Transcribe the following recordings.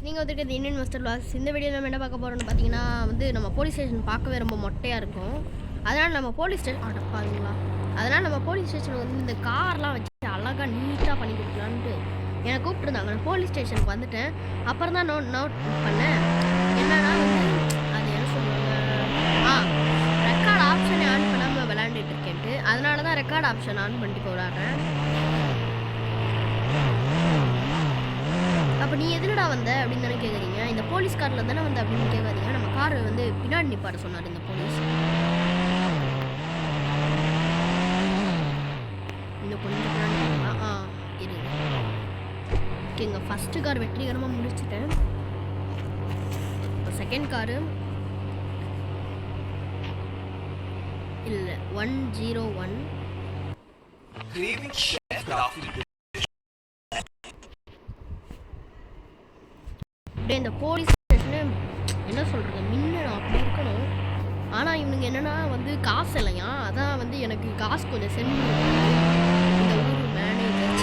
நீங்கள் வந்துட்டு Indian master vlogs. இந்த வீடியோ நம்ம என்ன பார்க்க போகிறோம்னு பார்த்தீங்கன்னா வந்து நம்ம போலீஸ் ஸ்டேஷன் பார்க்கவே ரொம்ப மொட்டையாக இருக்கும். அதனால் நம்ம போலீஸ் ஸ்டேஷன் அடப்பாங்களா அதனால் நம்ம போலீஸ் ஸ்டேஷனுக்கு வந்து இந்த கார்லாம் வச்சு அழகாக நீட்டாக பண்ணி கொடுக்கலான்ட்டு என்னை கூப்பிட்டுருந்தாங்க. நான் போலீஸ் ஸ்டேஷனுக்கு வந்துட்டேன். அப்புறம் தான் நோட் பண்ணேன் என்னன்னா வந்து அது என்ன சொல்லுவாங்க ரெக்கார்ட் ஆப்ஷனை ஆன் பண்ணாமல் விளையாண்டுட்டு இருக்கேன்ட்டு. அதனால தான் ரெக்கார்ட் ஆப்ஷன் ஆன் பண்ணிட்டு போகிறாடுறேன். அப்போ நீ எதுலடா வந்த அப்படின்னு தானே கேட்குறீங்க. இந்த போலீஸ் காரில் தானே வந்த அப்படின்னு கேட்காதீங்க. நம்ம கார் வந்து பின்னாடி நிப்பாட சொன்னார் இந்த போலீஸ். இந்த கொஞ்சம் இரு ஓகேங்க. ஃபஸ்ட்டு கார் வெற்றிகரமாக முடிச்சிட்டேன். இப்போ செகண்ட் காரு இல்லை 101 இந்த போலீஸ் ஸ்டேஷனு என்ன சொல்கிறது மின்னணும் அப்படி இருக்கணும். ஆனால் இவனுங்க என்னென்னா வந்து காசு இல்லையா, அதான் வந்து எனக்கு காசு கொஞ்சம் சென்ட் இந்த ஊர் மேனேஜர்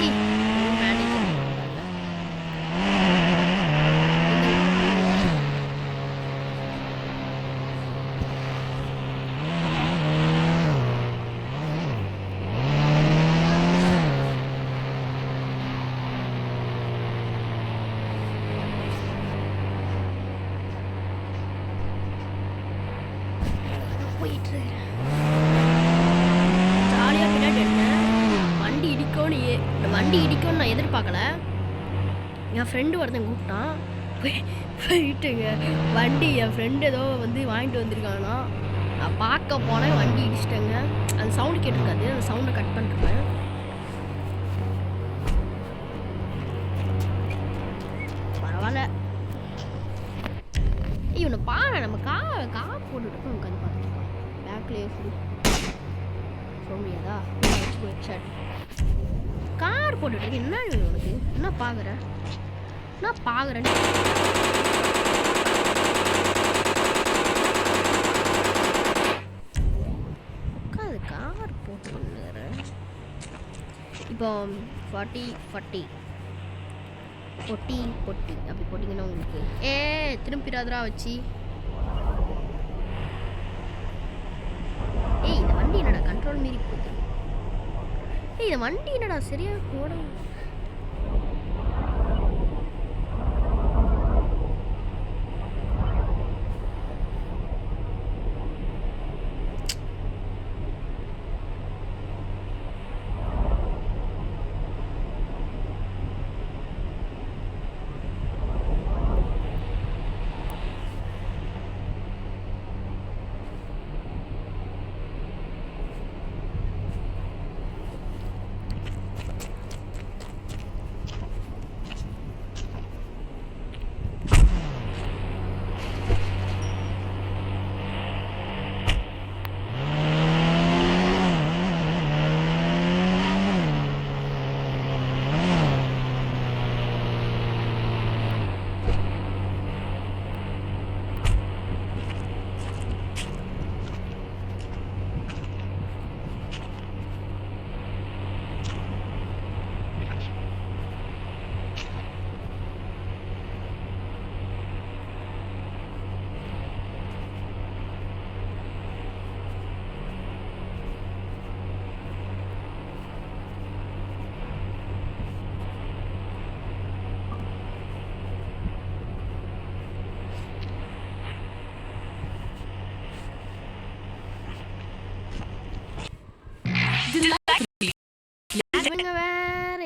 போயிட்டு ஜாலியாக பின்னாடி எடுத்தேன். வண்டி இடிக்கும்னு நான் எதிர்பார்க்கல. என் ஃப்ரெண்டு ஒருத்தன் கூப்பிட்டான். போயிட்டுங்க வண்டி என் ஃப்ரெண்டு ஏதோ வந்து வாங்கிட்டு வந்திருக்கானா. நான் பார்க்க போனேன், வண்டி இடிச்சிட்டேங்க. அந்த சவுண்டு கேட்டிருக்காது, அந்த சவுண்டை கட் பண்ணிருப்பேன். பரவாயில்ல. இவனை பாரு, நம்ம கார் போட்டுட்டு உட்காந்து பார்த்துட்டு பேக்லேயே ஃபுல் சொல்ல முடியாதா ஷர்ட் கார் போட்டுட்டு என்ன உனக்கு என்ன பார்க்குறேன்னு உட்காது கார் போட்டு இப்போ 40 பொட்டி அப்படி போட்டிங்கன்னா உங்களுக்கு திரும்பிடாதரா வச்சு. இந்த வண்டி என்னடா கண்ட்ரோல் மீறி போகுது. இந்த வண்டி என்னடா சரியா போட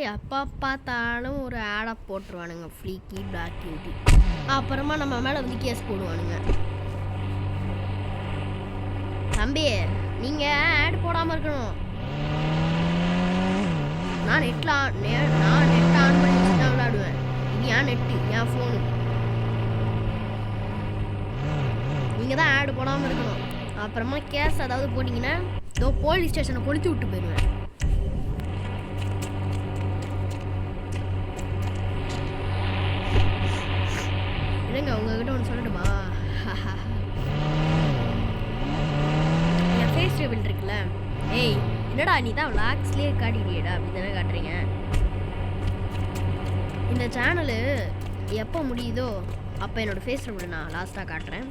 எப்போ பார்த்தாலும் ஒரு ஆடை போட்டுருவானுங்க ஃப்ரீக்கி பிளாக் டீ. அப்புறமா நம்ம மேலே வந்து கேஸ் போடுவானுங்க. தம்பி நீங்கள் ஆட் போடாமல் இருக்கணும். நான் நெட் ஆன் பண்ணி தான் விளையாடுவேன். இது என் நெட்டு என் ஃபோனு. நீங்கள் தான் ஆடு போடாமல் இருக்கணும். அப்புறமா கேஸ் அதாவது போட்டிங்கன்னா இதோ போலீஸ் ஸ்டேஷனை கொளுத்தி விட்டு போயிடுவேன். இல்லைங்க உங்ககிட்ட ஒன்று சொல்லட்டுமா? என் ஃபேஸ் ரிவீல் இருக்குல்ல, என்னடா நீ தான் விளாக்ஸ்லேயே காட்டிடியடா அப்படி தானே காட்டுறீங்க. இந்த சேனலு எப்போ முடியுதோ அப்போ என்னோடய ஃபேஸ் ரிவீல் நான் லாஸ்ட்டாக காட்டுறேன்.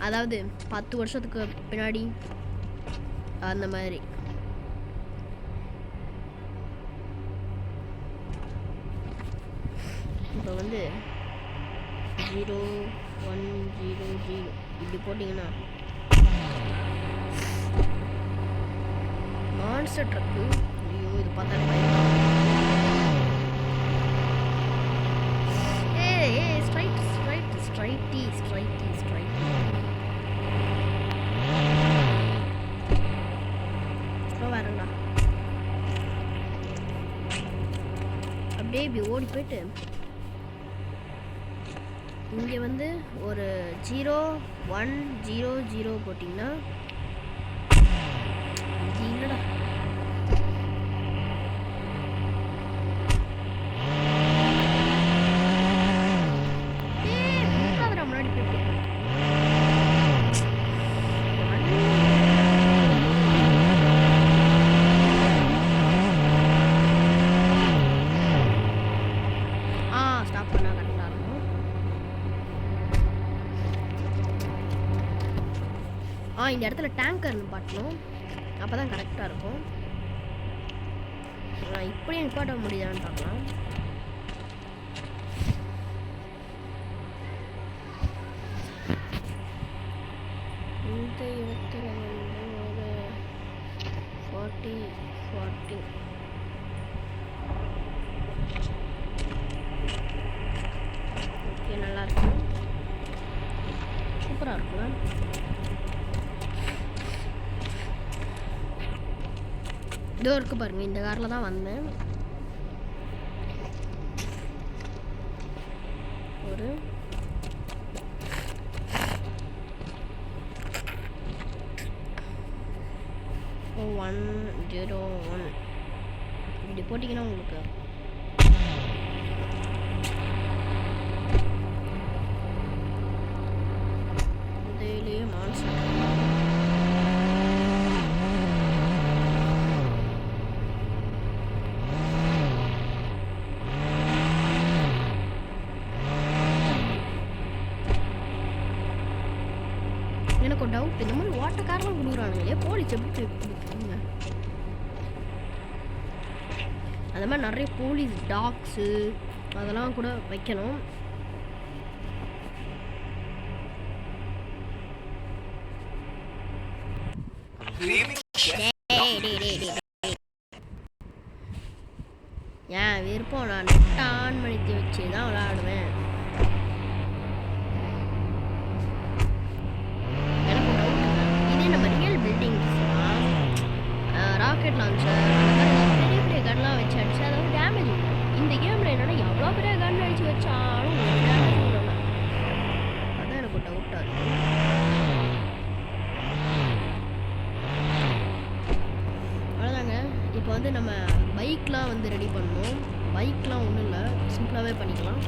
அதாவது 10 வருஷத்துக்கு பின்னாடி அந்த மாதிரி. இப்போ வந்து 0100 இப்படி போட்டிங்கன்னா மான்ஸ்டர் ட்ரக்கு. ஐயோ இது பார்த்தாலே பயமா. ஸ்ட்ரைட்டி வரண்டா. அப்படியே இப்படி ஓடி போயிட்டு இங்கே வந்து ஒரு 0100 போட்டிங்கன்னா இல்லைடா முன்னாடி போயிட்டு ஸ்டாப் பண்ணா கரெக்டாக இருக்கும். இந்த இடத்துல டேங்கர் நிப்பாட்டணும், அப்போ தான் கரெக்டாக இருக்கும். இப்படியே நிப்பாட்ட முடியுதான்னு பார்க்கலாம். இந்த இடத்துல வந்து ஒரு 40 ஓகே, நல்லா இருக்கும், சூப்பராக இருக்குல்ல. இதோ இருக்கு பாருங்க, இந்த காரில் தான் வந்தேன். ஒரு 101 இப்படி போட்டிங்கன்னா உங்களுக்கு இதிலேயே மான்ஸ்டர் எனக்கு ஒரு டவுட், இந்த மாதிரி ஓட்டக்காரெலாம் கொடுக்குறானுங்களே போலீஸ் எப்படி கொடுக்குறீங்க? அந்த மாதிரி நிறைய போலீஸ் டாக்ஸு அதெல்லாம் கூட வைக்கணும். ஏன் விருப்பம், நான் நெட் ஆன் பண்ணி வச்சு தான் விளையாடுவேன். ராக்கெட் லான்ச்சர் பெரிய பெரிய கன்லாம் வச்சு அடிச்சு அதாவது டேமேஜ் இல்லை. இந்த கேமில் என்னன்னா எவ்வளோ பெரிய கன் அடிச்சு வச்சாலும் டேமேஜ் இல்லை. அதான் எனக்கு ஒரு டவுட்டாக இருக்குது. அவ்வளோதாங்க. இப்போ வந்து நம்ம பைக்லாம் வந்து ரெடி பண்ணணும். பைக்லாம் ஒன்றும் இல்லை, சிம்பிளாகவே பண்ணிக்கலாம்.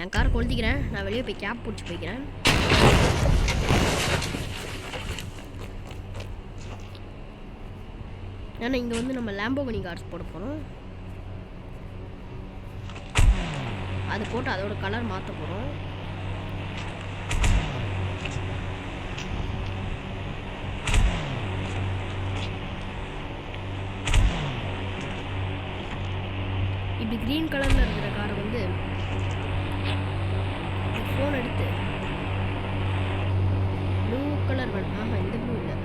என் கார் கொளுத்திக்கிறேன், நான் வெளியே போய் கேப் பிடிச்சி போய்க்கிறேன். ஏன்னா இங்கே வந்து நம்ம லேம்போகினி கார்ஸ் போட போகிறோம். அது போட்டு அதோட கலர் மாற்ற போகிறோம். இப்படி க்ரீன் கலரில் இருக்கிற காரை வந்து ஃபோன் எடுத்து ப்ளூ கலர் வேணும். இந்த ப்ளூ இல்லை,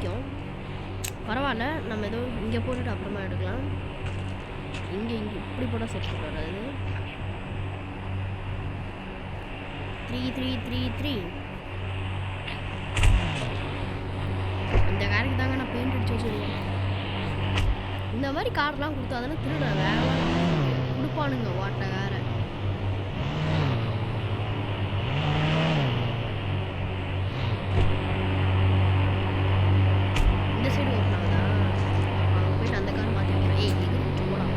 தெரியும். பரவாயில்ல, நம்ம ஏதோ இங்கே போட்டுட்டு அப்புறமா எடுக்கலாம். இங்கே இப்படி போட்டால் செட் வராது. 3 இந்த காருக்கு தாங்க நான் பெயிண்ட் அடிச்சு வச்சுருக்கேன். இந்த மாதிரி கார்லாம் கொடுத்தா தானே திருட வேற கொடுப்பானுங்க வாட்டை வேற. இந்த சைடு ஓட்டினாங்கதா அங்கே போயிட்டு அந்த கார் மாற்றி வைக்கிறேன். ஏய் இது போலாம்.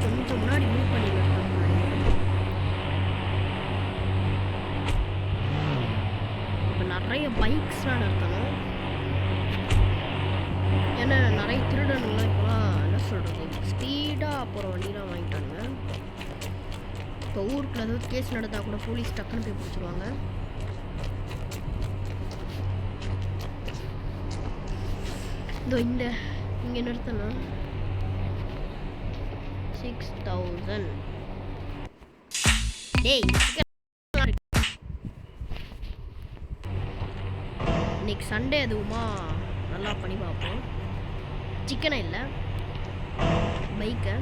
கொஞ்சம் முன்னாடி மூவ் பண்ணி இப்போ நிறைய பைக்ஸ்லாம் நிறுத்தணும். ஏன்னா நிறைய திருடனுங்களாம் இப்போலாம் என்ன சொல்கிறது ஸ்பீடாக போகிற வண்டிலாம் வாங்கிட்டாங்க. இப்போ ஊருக்குள்ள ஏதாவது கேஸ் நடந்தால் கூட போலீஸ் டக்குன்னு போய் பிடிச்சிருவாங்க. இதோ இங்கே நிறுத்தணும். 6000 டேய் இன்னைக்கு சண்டே அதுவுமா நல்லா பண்ணி பார்ப்போம். சிக்கனை இல்லை பைக்கை.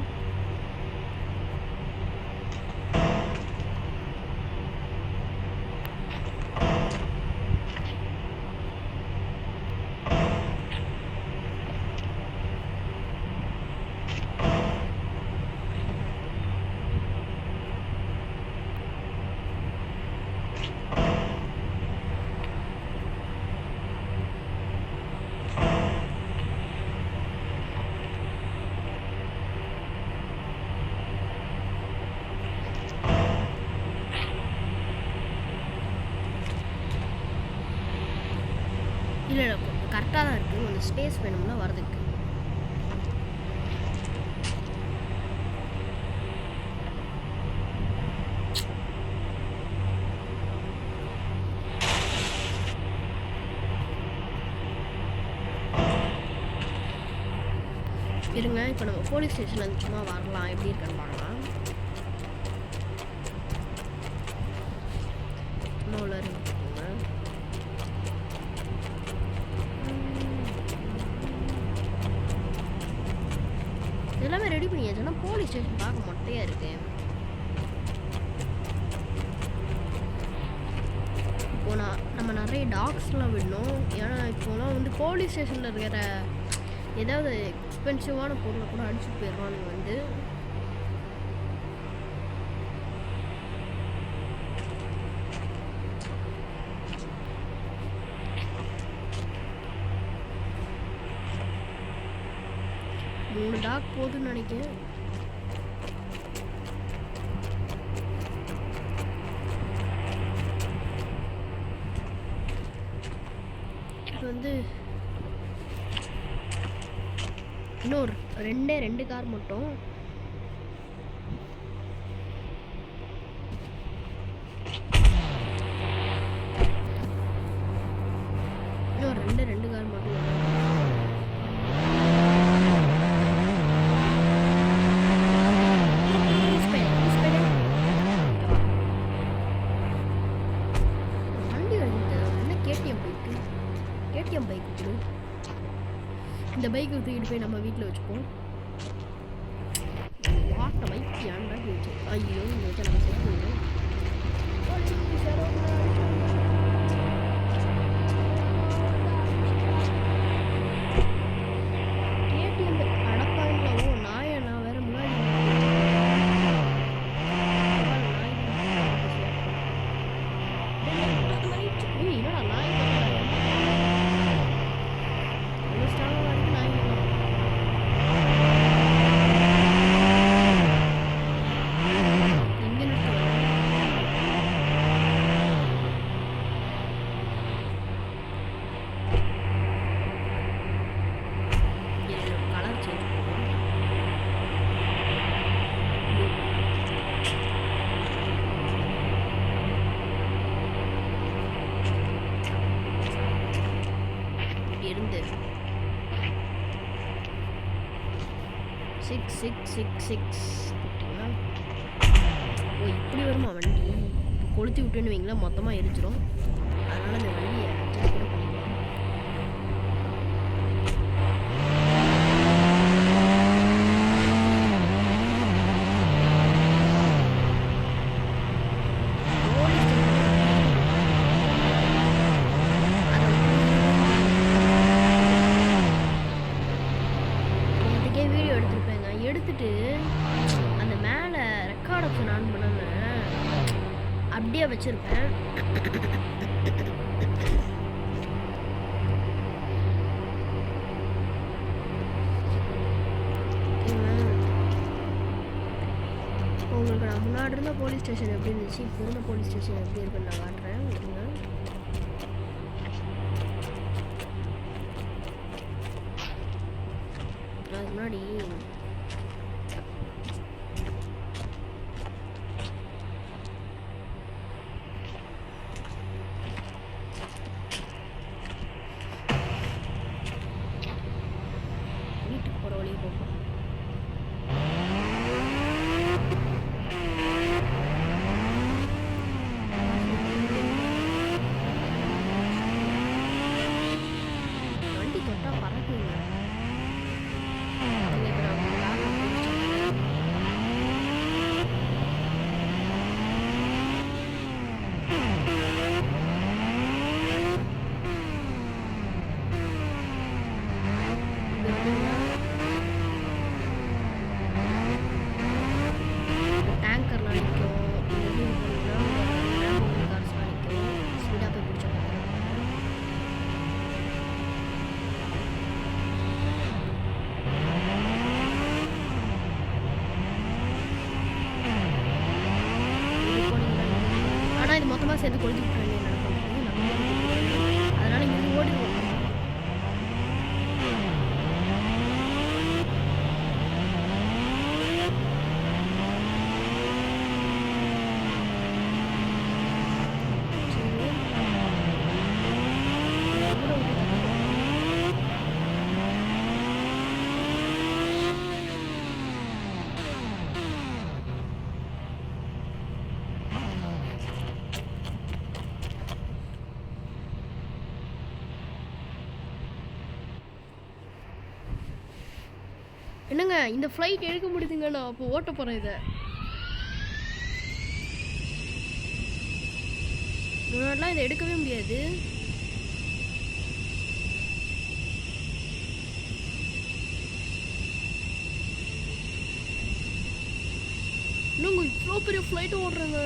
இல்லை கரெக்டாக தான் இருக்குது. கொஞ்சம் ஸ்பேஸ் வேணும்னா வரதுக்கு. இருங்க, இப்போ நம்ம போலீஸ் ஸ்டேஷனில் சும்மா வரலாம், எப்படி இருக்குன்னு பார்க்கலாம். உள்ள இருக்குங்க எல்லாமே ரெடி பண்ணியாச்சுன்னா போலீஸ் ஸ்டேஷன் பார்க்க மொட்டையாக இருக்கு. இப்போ நம்ம நிறைய டாக்ஸ்லாம் விடணும். ஏன்னா இப்போலாம் வந்து போலீஸ் ஸ்டேஷனில் இருக்கிற ஏதாவது எக்ஸ்பென்சிவான பொருளை கூட அடிச்சுட்டு போயிடுவானுங்க வந்து. மூணு டாக் போதுன்னு நினைக்கிறேன். இது வந்து இன்னொரு ரெண்டு கார் மட்டும். இன்னும் ரெண்டு இந்த பைக்கை தூக்கிட்டு போய் நம்ம வீட்டில் வச்சுப்போம். வாட்ட பைக் ஏன்டா வச்சு ஐயோ இந்த வச்சு நம்ம செட் பண்ணுவோம். இருந்து 666 பார்த்தீங்களா? ஓ இப்படி வருமா வண்டி? இப்போ கொளுத்தி விட்டுன்னு வைங்களா மொத்தமாக எரிச்சிடும். அதனால் அந்த வண்டியை அட்ஜஸ்ட் கூட பண்ணிக்கலாம். எடுத்துட்டு அந்த மேலே ரெக்கார்ட் ஆப்ஷன் ஆன் பண்ணாம அப்படியே வச்சிருப்பேன். உங்களுக்கு நான் முன்னாடி இருந்த போலீஸ் ஸ்டேஷன் எப்படி இருந்துச்சு, இப்போ இருந்த போலீஸ் ஸ்டேஷன் எப்படி இருக்குன்னு நான் காட்டுறேன். அதுக்கு முன்னாடி வீட்டுக்கு போகிற வழி போகும். வண்டி தொட்டா பறக்குங்க. டேங்கர்லாம் நிற்கும். கார்ஸ்லாம் நிற்கும். ஸ்பீடாக போய் பிடிச்சோம். ஆனால் இது மொத்தமாக சேர்த்து கொளுத்தி விட்டுறாங்க. என்ன பண்ணுறது நம்ம அதனால் இங்கே ஓடிடுவோம். என்னங்க இந்த ஃப்ளைட் எடுக்க முடியுதுங்க. நான் அப்போ ஓட்ட போகிறேன். இதை முன்னாடிலாம் இதை எடுக்கவே முடியாது. இன்னும் இவ்வளோ பெரிய ஃப்ளைட்டு ஓடுறேங்க.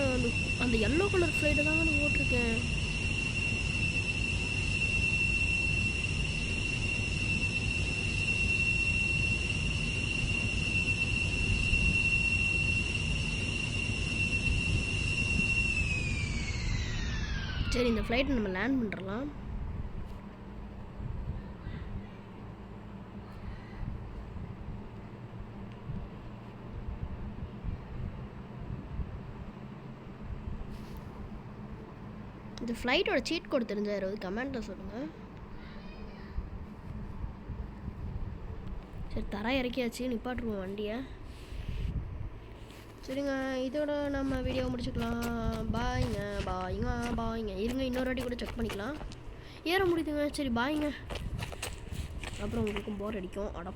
அந்த எல்லோ கலர் ஃப்ளைட்டை தாங்க நான் ஓட்டிருக்கேன். சரி இந்த ஃப்ளைட்டை நம்ம லேண்ட் பண்ணுறலாம். இந்த ஃப்ளைட்டோட சீட் கோட் தெரிஞ்சா யாராவது கமெண்ட்டில் சொல்லுங்கள். சரி தர இறக்கியாச்சு, நிப்பாட்டுருவோம் வண்டியை. சரிங்க இதோட நம்ம வீடியோ முடிச்சுக்கலாம். பாய்ங்க பாய்ங்க பாய்ங்க. இருங்க இன்னொரு வாட்டி கூட செக் பண்ணிக்கலாம். ஏற முடியுதுங்க. சரி பாய்ங்க. அப்புறம் உங்களுக்கும் போர் அடிக்கும். அட